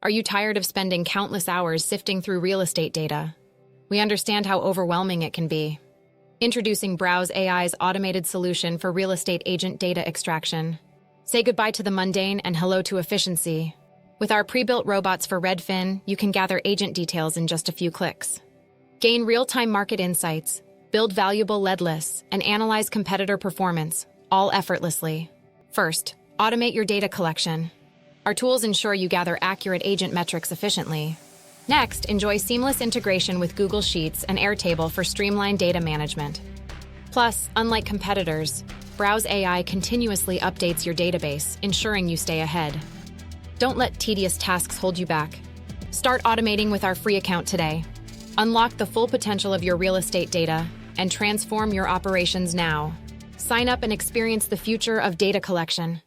Are you tired of spending countless hours sifting through real estate data? We understand how overwhelming it can be. Introducing Browse AI's automated solution for real estate agent data extraction. Say goodbye to the mundane and hello to efficiency. With our pre-built robots for Redfin, you can gather agent details in just a few clicks. Gain real-time market insights, build valuable lead lists, and analyze competitor performance, all effortlessly. First, automate your data collection. Our tools ensure you gather accurate agent metrics efficiently. Next, enjoy seamless integration with Google Sheets and Airtable for streamlined data management. Plus, unlike competitors, Browse AI continuously updates your database, ensuring you stay ahead. Don't let tedious tasks hold you back. Start automating with our free account today. Unlock the full potential of your real estate data and transform your operations now. Sign up and experience the future of data collection.